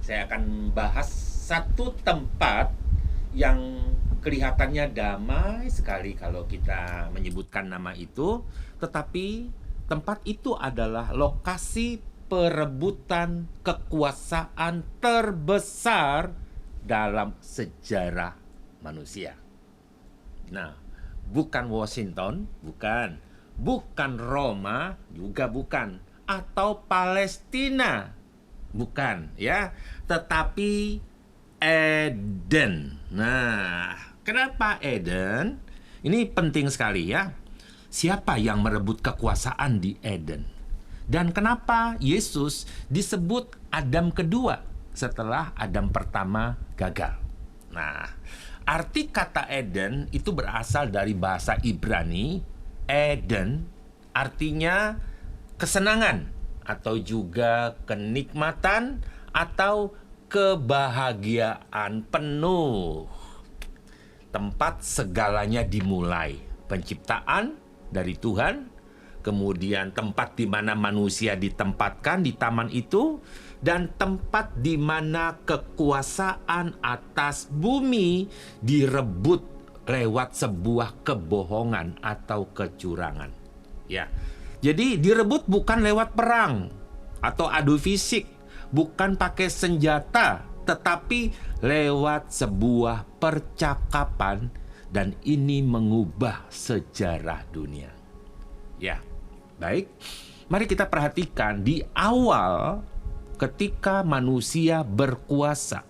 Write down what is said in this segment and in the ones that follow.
Saya akan bahas satu tempat yang kelihatannya damai sekali kalau kita menyebutkan nama itu, tetapi tempat itu adalah lokasi perebutan kekuasaan terbesar dalam sejarah manusia. Nah, bukan Washington, bukan Roma, juga bukan, atau Palestina, bukan ya, tetapi Eden. Nah, kenapa Eden? Ini penting sekali ya. Siapa yang merebut kekuasaan di Eden? Dan kenapa Yesus disebut Adam kedua setelah Adam pertama gagal? Nah, arti kata Eden itu berasal dari bahasa Ibrani. Eden artinya kesenangan atau juga kenikmatan atau kebahagiaan penuh. Tempat segalanya dimulai. Penciptaan dari Tuhan, kemudian tempat di mana manusia ditempatkan di taman itu, dan tempat di mana kekuasaan atas bumi direbut lewat sebuah kebohongan atau kecurangan. Ya. Jadi direbut bukan lewat perang atau adu fisik, bukan pakai senjata, tetapi lewat sebuah percakapan, dan ini mengubah sejarah dunia. Ya, baik. Mari kita perhatikan di awal ketika manusia berkuasa.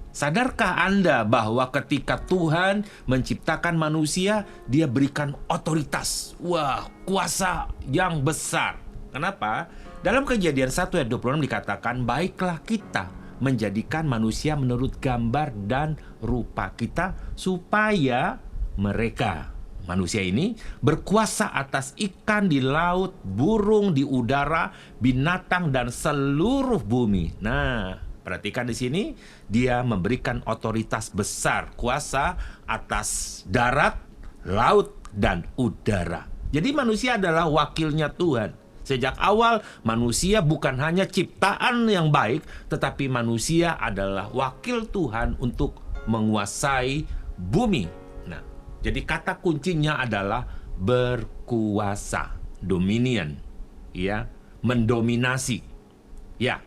Sadarkah Anda bahwa ketika Tuhan menciptakan manusia, Dia berikan otoritas. Wah, kuasa yang besar. Kenapa? Dalam Kejadian 1 ayat 26 dikatakan, baiklah kita menjadikan manusia menurut gambar dan rupa kita, supaya mereka, manusia ini, berkuasa atas ikan di laut, burung di udara, binatang, dan seluruh bumi. Nah, perhatikan di sini, Dia memberikan otoritas besar, kuasa atas darat, laut, dan udara. Jadi manusia adalah wakilnya Tuhan. Sejak awal, manusia bukan hanya ciptaan yang baik, tetapi manusia adalah wakil Tuhan untuk menguasai bumi. Nah, jadi kata kuncinya adalah berkuasa, dominion, ya, mendominasi. Ya,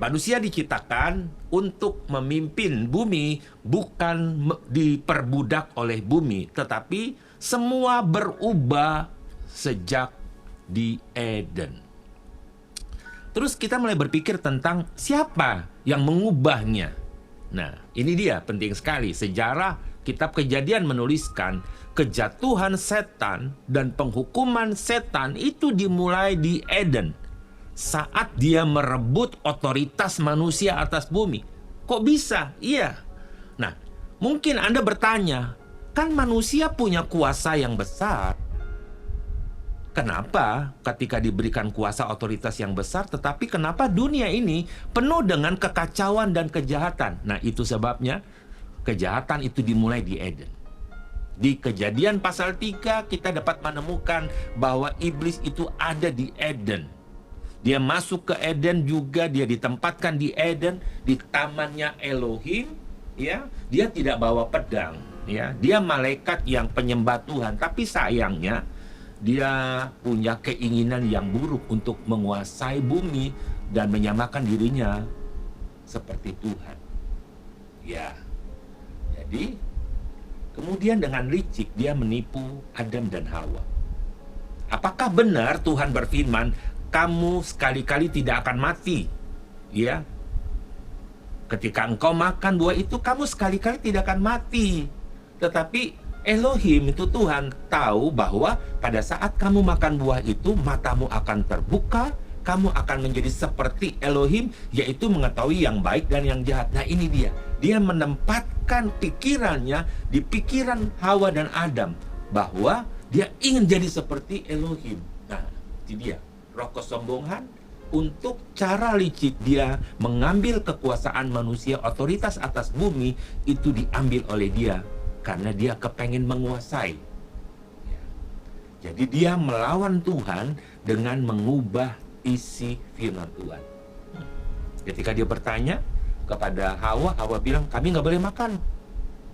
manusia diciptakan untuk memimpin bumi, bukan diperbudak oleh bumi, tetapi semua berubah sejak di Eden. Terus kita mulai berpikir tentang siapa yang mengubahnya. Nah, ini dia penting sekali. Sejarah kitab Kejadian menuliskan kejatuhan setan dan penghukuman setan itu dimulai di Eden. Saat dia merebut otoritas manusia atas bumi. Kok bisa? Iya. Nah, mungkin Anda bertanya, kan manusia punya kuasa yang besar. Kenapa ketika diberikan kuasa otoritas yang besar, tetapi kenapa dunia ini penuh dengan kekacauan dan kejahatan? Nah, itu sebabnya kejahatan itu dimulai di Eden. Di Kejadian pasal 3 kita dapat menemukan bahwa iblis itu ada di Eden. Dia masuk ke Eden juga, dia ditempatkan di Eden, di tamannya Elohim, ya. Dia tidak bawa pedang, ya. Dia malaikat yang penyembah Tuhan, tapi sayangnya dia punya keinginan yang buruk untuk menguasai bumi dan menyamakan dirinya seperti Tuhan. Ya. Jadi kemudian dengan licik dia menipu Adam dan Hawa. Apakah benar Tuhan berfirman, kamu sekali-kali tidak akan mati, ya? Ketika engkau makan buah itu, kamu sekali-kali tidak akan mati. Tetapi Elohim itu Tuhan tahu bahwa pada saat kamu makan buah itu, matamu akan terbuka, kamu akan menjadi seperti Elohim, yaitu mengetahui yang baik dan yang jahat. Nah, ini dia. Dia menempatkan pikirannya di pikiran Hawa dan Adam, bahwa dia ingin jadi seperti Elohim. Nah, itu dia. Roh kesombongan untuk cara licik dia mengambil kekuasaan manusia, otoritas atas bumi itu diambil oleh dia karena dia kepengen menguasai. Jadi dia melawan Tuhan dengan mengubah isi firman Tuhan. Ketika dia bertanya kepada Hawa, Hawa bilang, kami nggak boleh makan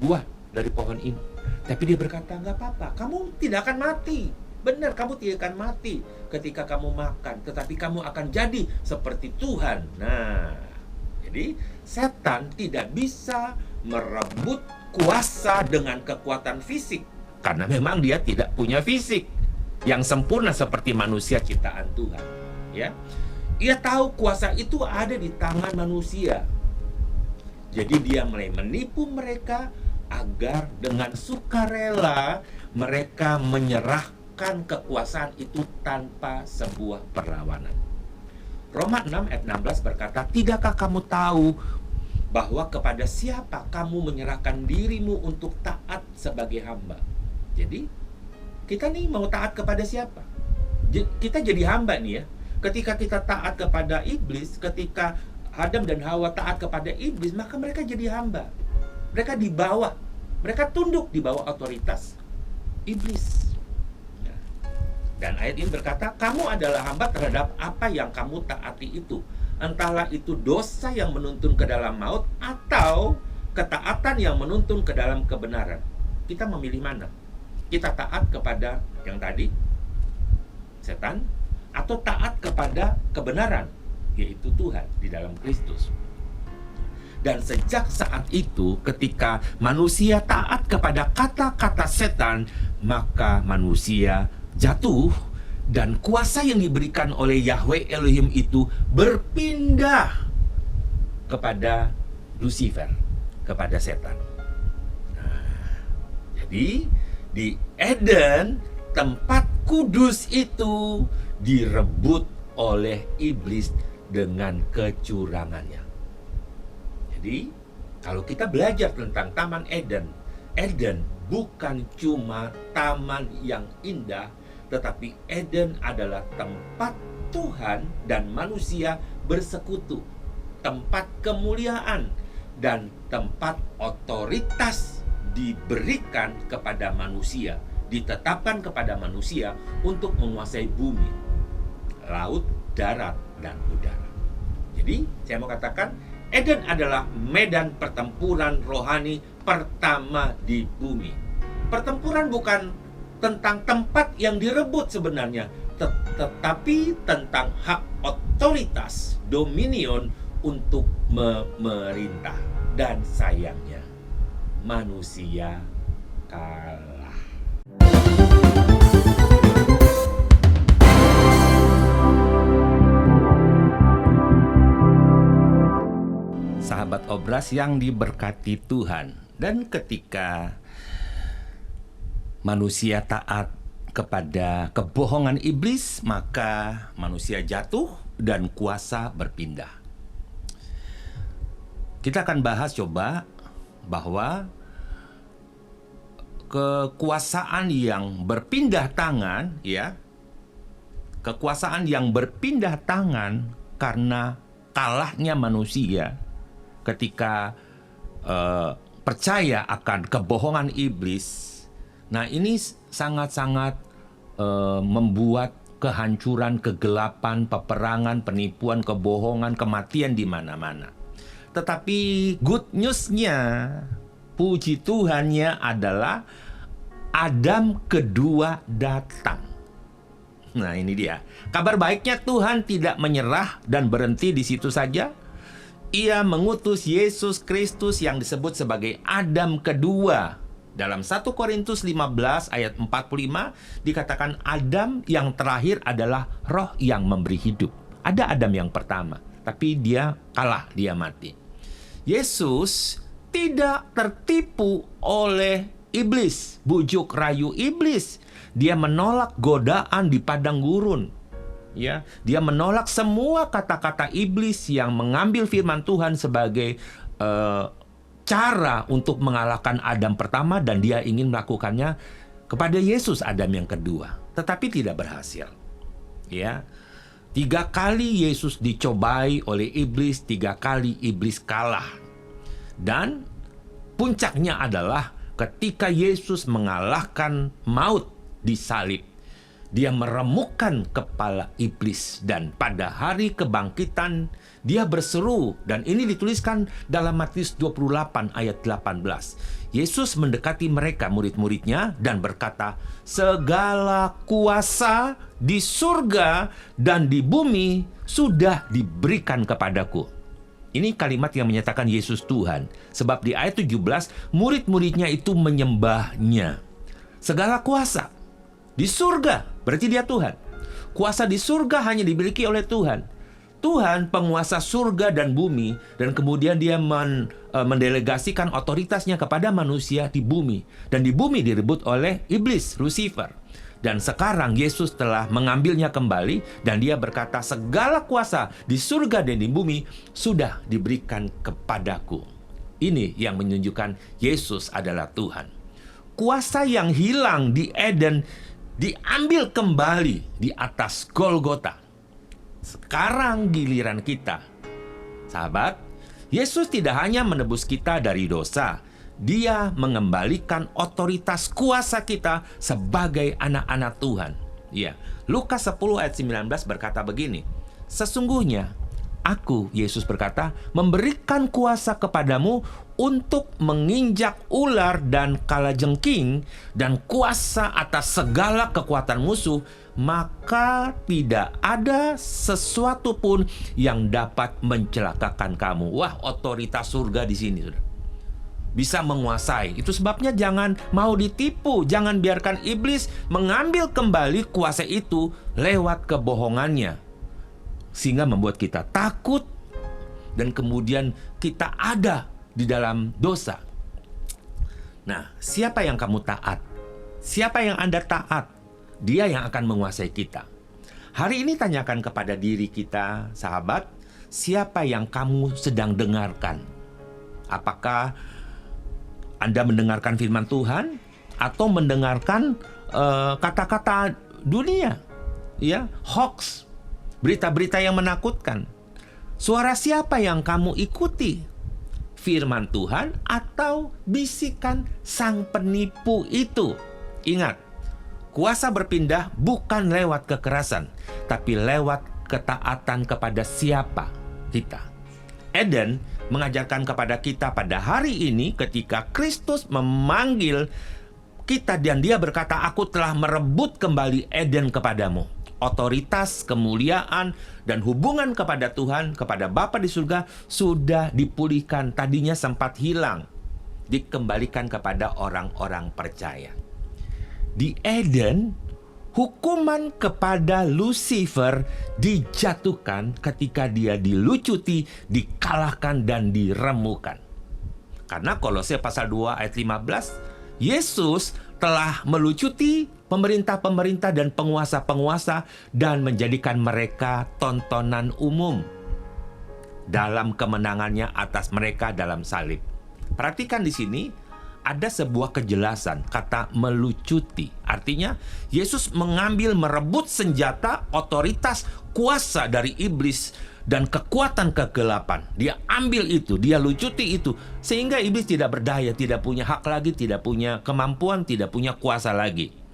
buah dari pohon ini. Tapi dia berkata, nggak apa-apa, kamu tidak akan mati. Benar, kamu tidak akan mati ketika kamu makan, tetapi kamu akan jadi seperti Tuhan. Nah, jadi setan tidak bisa merebut kuasa dengan kekuatan fisik, karena memang dia tidak punya fisik yang sempurna seperti manusia ciptaan Tuhan. Ya, ia tahu kuasa itu ada di tangan manusia. Jadi dia mulai menipu mereka agar dengan sukarela mereka menyerahkan kekuasaan itu tanpa sebuah perlawanan. Roma 6 ayat 16 berkata, tidakkah kamu tahu bahwa kepada siapa kamu menyerahkan dirimu untuk taat sebagai hamba? Jadi kita nih mau taat kepada siapa? Kita jadi hamba nih ya. Ketika kita taat kepada iblis, ketika Adam dan Hawa taat kepada iblis, maka mereka jadi hamba. Mereka di bawah, mereka tunduk di bawah otoritas iblis. Nah, dan ayat ini berkata, kamu adalah hamba terhadap apa yang kamu taati itu. Entahlah itu dosa yang menuntun ke dalam maut atau ketaatan yang menuntun ke dalam kebenaran. Kita memilih mana? Kita taat kepada yang tadi, setan, atau taat kepada kebenaran, yaitu Tuhan di dalam Kristus. Dan sejak saat itu, ketika manusia taat kepada kata-kata setan, maka manusia jatuh dan kuasa yang diberikan oleh Yahweh Elohim itu berpindah kepada Lucifer, kepada setan. Nah, jadi di Eden, tempat kudus itu direbut oleh iblis dengan kecurangannya. Jadi, kalau kita belajar tentang Taman Eden, Eden bukan cuma taman yang indah, tetapi Eden adalah tempat Tuhan dan manusia bersekutu, tempat kemuliaan, dan tempat otoritas diberikan kepada manusia, ditetapkan kepada manusia untuk menguasai bumi, laut, darat, dan udara. Jadi, saya mau katakan, Eden adalah medan pertempuran rohani pertama di bumi. Pertempuran bukan tentang tempat yang direbut sebenarnya, tetapi tentang hak otoritas, dominion untuk memerintah. Dan sayangnya, manusia kalah. Sahabat Obras yang diberkati Tuhan, dan ketika manusia taat kepada kebohongan iblis, maka manusia jatuh dan kuasa berpindah. Kita akan bahas coba bahwa kekuasaan yang berpindah tangan, ya, kekuasaan yang berpindah tangan karena kalahnya manusia ketika percaya akan kebohongan iblis. Nah, ini sangat-sangat membuat kehancuran, kegelapan, peperangan, penipuan, kebohongan, kematian di mana-mana. Tetapi good news-nya, puji Tuhannya adalah Adam kedua datang. Nah, ini dia. Kabar baiknya, Tuhan tidak menyerah dan berhenti di situ saja. Ia mengutus Yesus Kristus yang disebut sebagai Adam kedua. Dalam 1 Korintus 15 ayat 45 dikatakan Adam yang terakhir adalah roh yang memberi hidup. Ada Adam yang pertama, tapi dia kalah, dia mati. Yesus tidak tertipu oleh iblis, bujuk rayu iblis. Dia menolak godaan di padang gurun. Ya, dia menolak semua kata-kata iblis yang mengambil firman Tuhan sebagai cara untuk mengalahkan Adam pertama, dan dia ingin melakukannya kepada Yesus Adam yang kedua, tetapi tidak berhasil. Ya, 3 kali Yesus dicobai oleh iblis, 3 kali iblis kalah, dan puncaknya adalah ketika Yesus mengalahkan maut di salib. Dia meremukkan kepala iblis, dan pada hari kebangkitan dia berseru, dan ini dituliskan dalam Matius 28 ayat 18. Yesus mendekati mereka, murid-muridnya, dan berkata, "Segala kuasa di surga dan di bumi sudah diberikan kepadaku." Ini kalimat yang menyatakan Yesus Tuhan. Sebab di ayat 17, murid-muridnya itu menyembahnya. Segala kuasa di surga, berarti dia Tuhan. Kuasa di surga hanya dimiliki oleh Tuhan. Tuhan penguasa surga dan bumi, dan kemudian dia mendelegasikan otoritasnya kepada manusia di bumi. Dan di bumi direbut oleh iblis, Lucifer. Dan sekarang Yesus telah mengambilnya kembali, dan dia berkata, "Segala kuasa di surga dan di bumi sudah diberikan kepadaku." Ini yang menunjukkan Yesus adalah Tuhan. Kuasa yang hilang di Eden diambil kembali di atas Golgota. Sekarang giliran kita. Sahabat, Yesus tidak hanya menebus kita dari dosa, Dia mengembalikan otoritas kuasa kita sebagai anak-anak Tuhan. Ya, Lukas 10 ayat 19 berkata begini, "Sesungguhnya Aku," Yesus berkata, "memberikan kuasa kepadamu untuk menginjak ular dan kalajengking dan kuasa atas segala kekuatan musuh, maka tidak ada sesuatu pun yang dapat mencelakakan kamu." Wah, otoritas surga di sini, saudara. Bisa menguasai. Itu sebabnya jangan mau ditipu. Jangan biarkan iblis mengambil kembali kuasa itu lewat kebohongannya, sehingga membuat kita takut dan kemudian kita ada di dalam dosa. Nah, siapa yang kamu taat? Siapa yang Anda taat? Dia yang akan menguasai kita. Hari ini tanyakan kepada diri kita, sahabat, siapa yang kamu sedang dengarkan? Apakah Anda mendengarkan firman Tuhan atau mendengarkan kata-kata dunia? Ya, hoax, berita-berita yang menakutkan. Suara siapa yang kamu ikuti? Firman Tuhan atau bisikan sang penipu itu? Ingat, kuasa berpindah bukan lewat kekerasan, tapi lewat ketaatan kepada siapa kita. Eden mengajarkan kepada kita pada hari ini ketika Kristus memanggil kita dan dia berkata, "Aku telah merebut kembali Eden kepadamu." Otoritas, kemuliaan, dan hubungan kepada Tuhan, kepada Bapa di surga sudah dipulihkan. Tadinya sempat hilang, dikembalikan kepada orang-orang percaya. Di Eden, hukuman kepada Lucifer dijatuhkan ketika dia dilucuti, dikalahkan, dan diremukkan. Karena Kolose pasal 2 ayat 15, Yesus telah melucuti pemerintah-pemerintah dan penguasa-penguasa dan menjadikan mereka tontonan umum dalam kemenangannya atas mereka dalam salib. Perhatikan di sini, ada sebuah kejelasan kata melucuti. Artinya Yesus mengambil, merebut senjata, otoritas, kuasa dari iblis dan kekuatan kegelapan. Dia ambil itu, dia lucuti itu, sehingga iblis tidak berdaya, tidak punya hak lagi, tidak punya kemampuan, tidak punya kuasa lagi.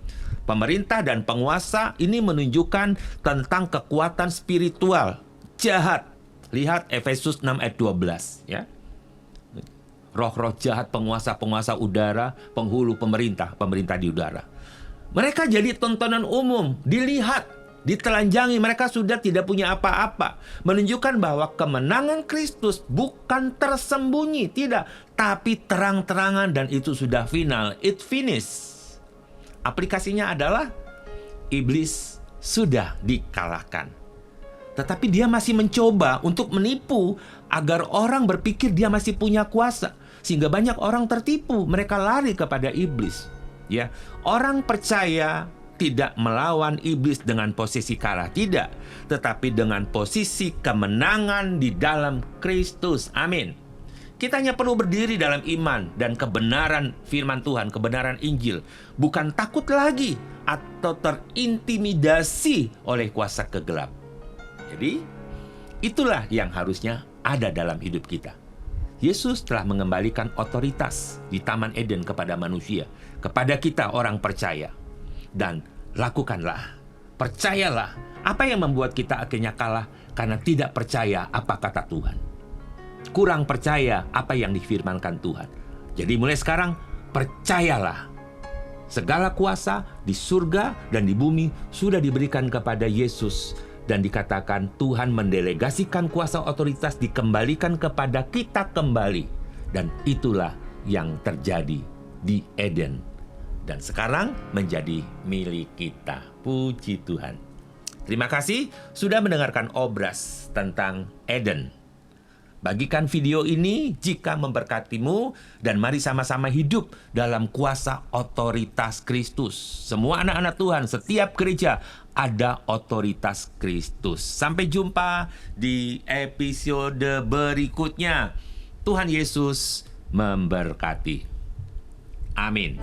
Pemerintah dan penguasa ini menunjukkan tentang kekuatan spiritual jahat. Lihat Efesus 6 ayat 12 ya. Roh-roh jahat, penguasa-penguasa udara, penghulu pemerintah di udara. Mereka jadi tontonan umum, dilihat, ditelanjangi, mereka sudah tidak punya apa-apa. Menunjukkan bahwa kemenangan Kristus bukan tersembunyi, tidak, tapi terang-terangan dan itu sudah final, it finished. Aplikasinya adalah iblis sudah dikalahkan. Tetapi dia masih mencoba untuk menipu agar orang berpikir dia masih punya kuasa. Sehingga banyak orang tertipu, mereka lari kepada iblis. Ya, orang percaya tidak melawan iblis dengan posisi kalah, tidak, tetapi dengan posisi kemenangan di dalam Kristus. Amin. Kita hanya perlu berdiri dalam iman dan kebenaran firman Tuhan, kebenaran Injil, bukan takut lagi atau terintimidasi oleh kuasa kegelap. Jadi, itulah yang harusnya ada dalam hidup kita. Yesus telah mengembalikan otoritas di Taman Eden kepada manusia, kepada kita orang percaya. Dan lakukanlah Percayalah. Apa yang membuat kita akhirnya kalah? Karena tidak percaya apa kata Tuhan. Kurang percaya apa yang difirmankan Tuhan. Jadi mulai sekarang, percayalah. Segala kuasa di surga dan di bumi sudah diberikan kepada Yesus. Dan dikatakan Tuhan mendelegasikan kuasa otoritas dikembalikan kepada kita kembali. Dan itulah yang terjadi di Eden. Dan sekarang menjadi milik kita. Puji Tuhan. Terima kasih sudah mendengarkan obras tentang Eden. Bagikan video ini jika memberkatimu dan mari sama-sama hidup dalam kuasa otoritas Kristus. Semua anak-anak Tuhan, setiap gereja ada otoritas Kristus. Sampai jumpa di episode berikutnya. Tuhan Yesus memberkati. Amin.